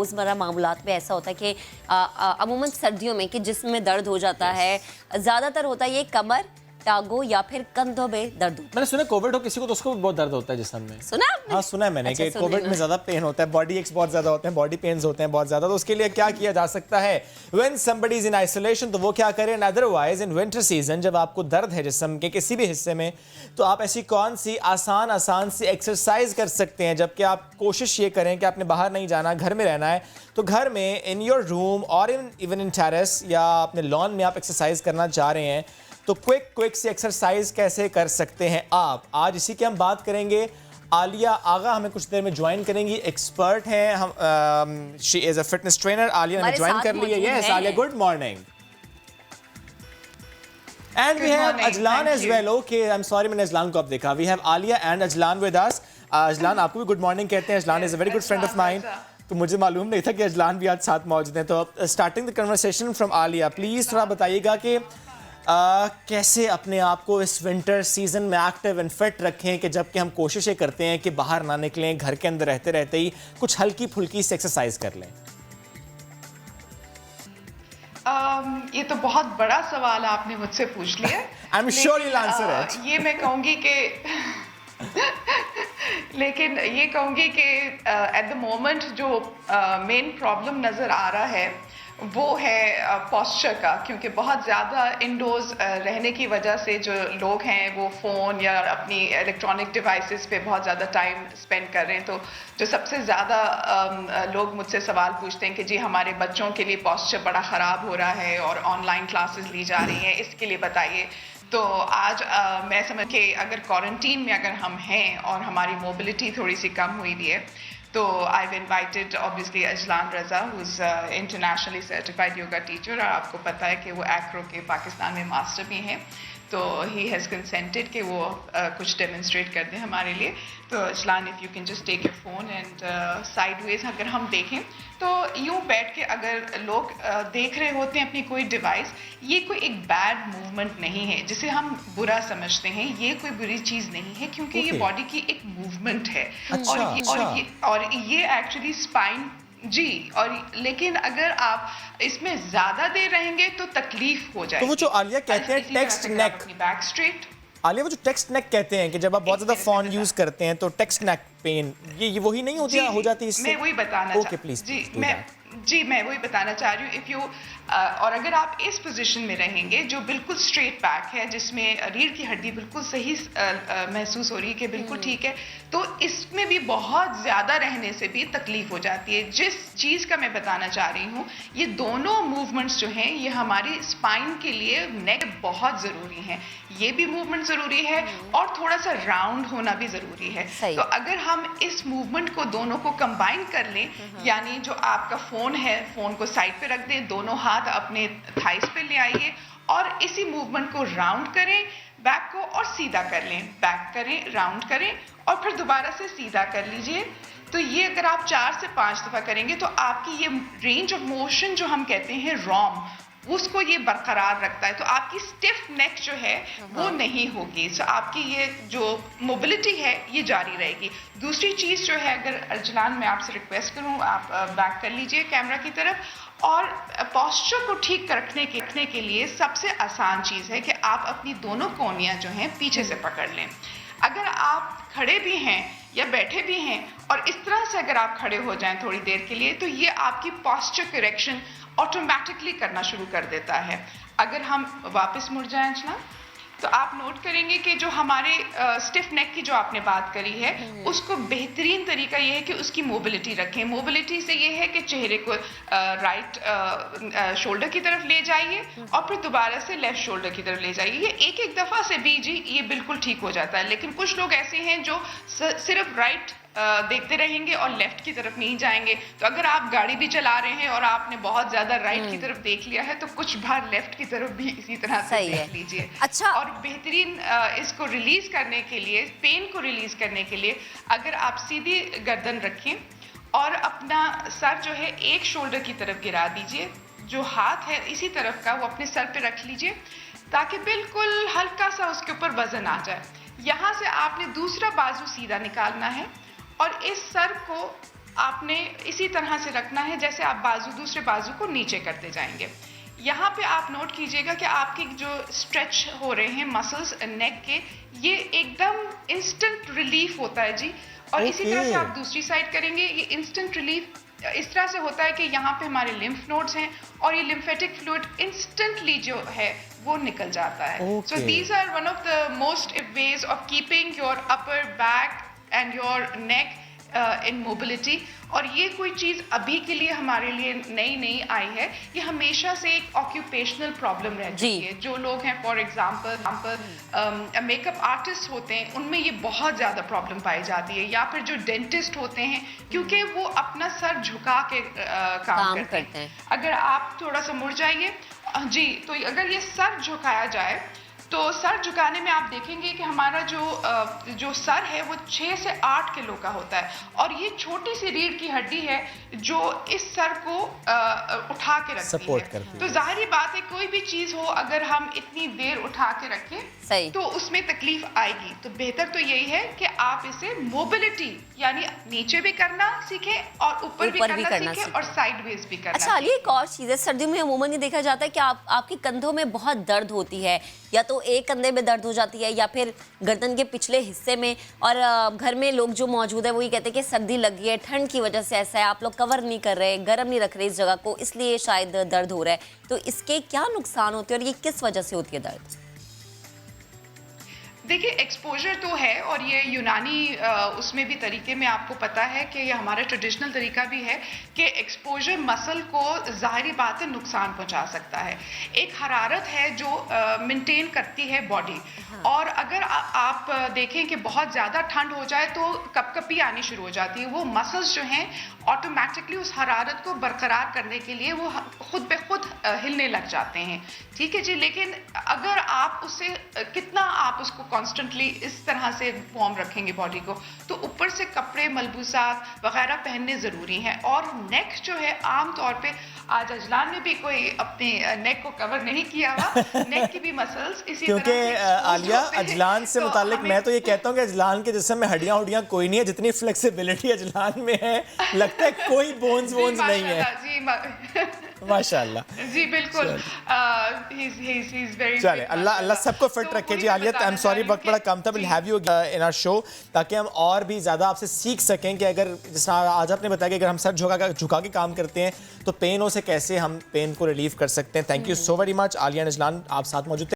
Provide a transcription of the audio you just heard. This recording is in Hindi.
रोज़मर्रा मामलात में ऐसा होता है कि अमूमन सर्दियों में कि जिस्म में दर्द हो जाता है, ज़्यादातर होता है ये कमर, टांगों या फिर कंधों में दर्द होता है। मैंने सुना कोविड हो किसी को तो उसको भी बहुत दर्द होता है जिस्म में। सुना आपने? हाँ सुना है मैंने अच्छा, कि कोविड में ज़्यादा पेन होता है, बॉडी एक्स बहुत ज़्यादा होते हैं, बॉडी पेन्स होते हैं बहुत ज़्यादा। तो उसके लिए क्या किया जा सकता है? When somebody is in isolation तो वो क्या करें? अदरवाइज इन विंटर सीजन जब आपको दर्द है जिस्म के किसी भी हिस्से में, तो आप ऐसी कौन सी आसान सी एक्सरसाइज कर सकते हैं? जबकि आप कोशिश ये करें कि आपने बाहर नहीं जाना, घर में रहना है, तो घर में इन योर रूम और इवन इन टेरेस या अपने लॉन में आप एक्सरसाइज करना चाह रहे हैं, तो क्विक सी एक्सरसाइज कैसे कर सकते हैं आप? आज इसी की हम बात करेंगे। आलिया आगा हमें कुछ देर में ज्वाइन करेंगी, एक्सपर्ट हैं हम, she is a fitness trainer. Aliya ने ज्वाइन कर ली है। Yes Aliya, good morning. And we have Ajlan as well. Okay, I am sorry मैंने अजलान को अब देखा। We have Aliya and Ajlan with us. Ajlan आपको भी गुड मॉर्निंग कहते हैं। Ajlan is a very good friend of mine, तो मुझे मालूम नहीं था कि अजलान भी आज साथ मौजूद हैं। तो starting the conversation from Alia, please थोड़ा बताइएगा कि कैसे अपने आप को इस विंटर सीजन में एक्टिव एंड फिट रखें कि जबकि हम कोशिशें करते हैं कि बाहर ना निकलें, घर के अंदर रहते रहते ही कुछ हल्की फुल्की से एक्सरसाइज कर लें। ये तो बहुत बड़ा सवाल आपने मुझसे पूछ लिया। I am sure you will answer it. ये मैं कहूंगी कि लेकिन ये कहूंगी कि एट द मोमेंट जो मेन प्रॉब्लम नज़र आ रहा है वो है पोस्चर का, क्योंकि बहुत ज़्यादा इंडोर्स रहने की वजह से जो लोग हैं वो फ़ोन या अपनी इलेक्ट्रॉनिक डिवाइसेस पे बहुत ज़्यादा टाइम स्पेंड कर रहे हैं। तो जो सबसे ज़्यादा लोग मुझसे सवाल पूछते हैं कि जी हमारे बच्चों के लिए पोस्चर बड़ा ख़राब हो रहा है और ऑनलाइन क्लासेस ली जा रही हैं, इसके लिए बताइए। तो आज मैं समझ के अगर क्वारंटीन में अगर हम हैं और हमारी मोबिलिटी थोड़ी सी कम हुई भी है, तो I've invited obviously Ajlan Raza, who's internationally certified yoga teacher, और आपको पता है कि वो एक्रो के पाकिस्तान में मास्टर भी हैं, तो he has consented कि वो कुछ डेमोन्स्ट्रेट कर दें हमारे लिए। तो Ajlan, if you can just take your phone and sideways अगर हम देखें तो यूँ बैठ के अगर लोग देख रहे होते हैं अपनी कोई डिवाइस, ये कोई एक बैड मूवमेंट नहीं है जिसे हम बुरा समझते हैं। ये कोई बुरी चीज़ नहीं है, क्योंकि ये बॉडी की एक मूवमेंट है। और ये एक्चुअली स्पाइन जी, और लेकिन अगर आप इसमें ज्यादा देर रहेंगे तो तकलीफ हो जाएगी। तो वो जो आलिया कहते हैं टेक्स्ट नेक, बैक स्ट्रेट, आलिया वो जो टेक्स्ट नेक कहते हैं कि जब आप बहुत ज्यादा फोन यूज करते हैं तो टेक्स्ट नेक पेन, ये वही नहीं होती है? हो जाती है इससे? मैं वही बताना ओके प्लीज मैं वही बताना चाह रही हूँ। इफ यू और अगर आप इस पोजीशन में रहेंगे जो बिल्कुल स्ट्रेट बैक है, जिसमें रीढ़ की हड्डी बिल्कुल सही महसूस हो रही है कि बिल्कुल ठीक है, तो इसमें भी बहुत ज़्यादा रहने से भी तकलीफ हो जाती है। जिस चीज़ का मैं बताना चाह रही हूँ, ये दोनों मूवमेंट्स जो हैं ये हमारी स्पाइन के लिए, नेक बहुत ज़रूरी हैं। ये भी मूवमेंट ज़रूरी है और थोड़ा सा राउंड होना भी ज़रूरी है। तो अगर हम इस मूवमेंट को दोनों को कंबाइन कर लें, यानी जो आपका फ़ोन है, फ़ोन को साइड पे रख दें, दोनों हाथ अपने थाइस पे ले आइए और इसी मूवमेंट को राउंड करें, बैक को और सीधा कर लें, बैक करें, राउंड करें और फिर दोबारा से सीधा कर लीजिए। तो ये अगर आप 4 से 5 दफ़ा करेंगे तो आपकी ये रेंज ऑफ मोशन जो हम कहते हैं रॉम, उसको ये बरकरार रखता है। तो आपकी स्टिफ नेक जो है वो नहीं होगी। तो आपकी ये जो मोबिलिटी है ये जारी रहेगी। दूसरी चीज़ जो है, अगर अजलान मैं आपसे रिक्वेस्ट करूँ, आप बैक कर लीजिए कैमरा की तरफ, और पोस्चर को ठीक रखने के लिए सबसे आसान चीज़ है कि आप अपनी दोनों कोहनियाँ जो हैं पीछे से पकड़ लें। अगर आप खड़े भी हैं या बैठे भी हैं और इस तरह से अगर आप खड़े हो जाएं थोड़ी देर के लिए, तो ये आपकी पोस्चर करेक्शन ऑटोमेटिकली करना शुरू कर देता है। अगर हम वापस मुड़ जाएं अजलान, तो आप नोट करेंगे कि जो हमारे स्टिफ नेक की जो आपने बात करी है, उसको बेहतरीन तरीका ये है कि उसकी मोबिलिटी रखें। मोबिलिटी से ये है कि चेहरे को राइट शोल्डर की तरफ ले जाइए और फिर दोबारा से लेफ्ट शोल्डर की तरफ ले जाइए। ये एक दफ़ा से भी जी ये बिल्कुल ठीक हो जाता है। लेकिन कुछ लोग ऐसे हैं जो सिर्फ राइट देखते रहेंगे और लेफ्ट की तरफ नहीं जाएंगे। तो अगर आप गाड़ी भी चला रहे हैं और आपने बहुत ज्यादा राइट की तरफ देख लिया है, तो कुछ बार लेफ्ट की तरफ भी इसी तरह से देख लीजिए। अच्छा, और बेहतरीन इसको रिलीज करने के लिए, पेन को रिलीज करने के लिए, अगर आप सीधी गर्दन रखें और अपना सर जो है एक शोल्डर की तरफ गिरा दीजिए, जो हाथ है इसी तरफ का वो अपने सर पे रख लीजिए, ताकि बिल्कुल हल्का सा उसके ऊपर वजन आ जाए। यहाँ से आपने दूसरा बाजू सीधा निकालना है और इस सर को आपने इसी तरह से रखना है जैसे आप दूसरे बाजू को नीचे करते जाएंगे। यहाँ पे आप नोट कीजिएगा कि आपके जो स्ट्रेच हो रहे हैं मसल्स नेक के, ये एकदम इंस्टेंट रिलीफ होता है जी। और इसी तरह से आप दूसरी साइड करेंगे, ये इंस्टेंट रिलीफ इस तरह से होता है कि यहाँ पे हमारे लिम्फ नोड्स हैं और ये लिम्फेटिक फ्लूइड इंस्टेंटली जो है वो निकल जाता है। So these are one of the most ways of keeping your upper back and your neck in mobility. और ये कोई चीज़ अभी के लिए हमारे लिए नई आई है, ये हमेशा से एक ऑक्यूपेशनल प्रॉब्लम रह चुकी है। जो लोग हैं फॉर एग्जांपल मेकअप आर्टिस्ट होते हैं, उनमें ये बहुत ज़्यादा प्रॉब्लम पाई जाती है, या फिर जो डेंटिस्ट होते हैं, क्योंकि वो अपना सर झुका के काम करते हैं। अगर आप थोड़ा सा मुड़ जाइए जी, तो अगर ये सर झुकाया जाए तो सर झुकाने में आप देखेंगे कि हमारा जो सर है वो 6 से 8 किलो का होता है, और ये छोटी सी रीढ़ की हड्डी है जो इस सर को उठा के रखती है। तो जाहिर बात है कोई भी चीज हो अगर हम इतनी देर उठा के रखें तो उसमें तकलीफ आएगी। तो बेहतर तो यही है कि आप इसे मोबिलिटी यानी नीचे भी करना सीखें और ऊपर भी करना सीखें और साइडवेज भी करना। अच्छा अली, एक और चीज़ है, सर्दियों में अमूमन ये देखा जाता है कि आपके कंधों में बहुत दर्द होती है, या तो एक कंधे में दर्द हो जाती है या फिर गर्दन के पिछले हिस्से में, और घर में लोग जो मौजूद है वो ये कहते हैं कि सर्दी लगी है, ठंड की वजह से ऐसा है, आप लोग कवर नहीं कर रहे, गर्म नहीं रख रहे इस जगह को, इसलिए शायद दर्द हो रहा है। तो इसके क्या नुकसान होते हैं और ये किस वजह से होती है दर्द? देखिए, एक्सपोजर तो है, और ये यूनानी उसमें भी तरीके में आपको पता है कि ये हमारा ट्रेडिशनल तरीका भी है कि एक्सपोजर मसल को ज़ाहिरी बात है नुकसान पहुंचा सकता है। एक हरारत है जो मेंटेन करती है बॉडी, और अगर आप देखें कि बहुत ज़्यादा ठंड हो जाए तो कपकपी आनी शुरू हो जाती है। वो मसल्स जो हैं ऑटोमेटिकली उस हरारत को बरकरार करने के लिए वो खुद ब खुद हिलने लग जाते हैं। ठीक है जी, लेकिन अगर आप उससे कितना आप उसको कॉन्स्टेंटली इस तरह से वार्म रखेंगे बॉडी को, तो ऊपर से कपड़े मलबूसात वगैरह पहनने ज़रूरी हैं। और नेक जो है, आम तौर पे आज अजलान ने भी कोई अपने नेक को कवर नहीं किया हुआ, नेक की भी मसल्स इसी क्योंकि आलिया अजलान से मुतालिक मैं तो ये कहता हूँ कि अजलान के जिस्म में हड्डियाँ कोई नहीं है, जितनी फ्लेक्सिबिलिटी अजलान में है लगता है कोई बोन्स नहीं है। माशाल्लाह जी, बिल्कुल। चले, अल्लाह सबको फिट रखे जी। आलिया, आई एम सॉरी वक्त बड़ा कम था, will have you in our show, ताकि हम और भी ज़्यादा आपसे सीख सकें कि अगर जिस आज आपने बताया कि अगर हम सर झुका के काम करते हैं तो पेनों से कैसे हम पेन को रिलीव कर सकते हैं। Thank you so very much Alia Azlan, आप साथ मौजूद थे।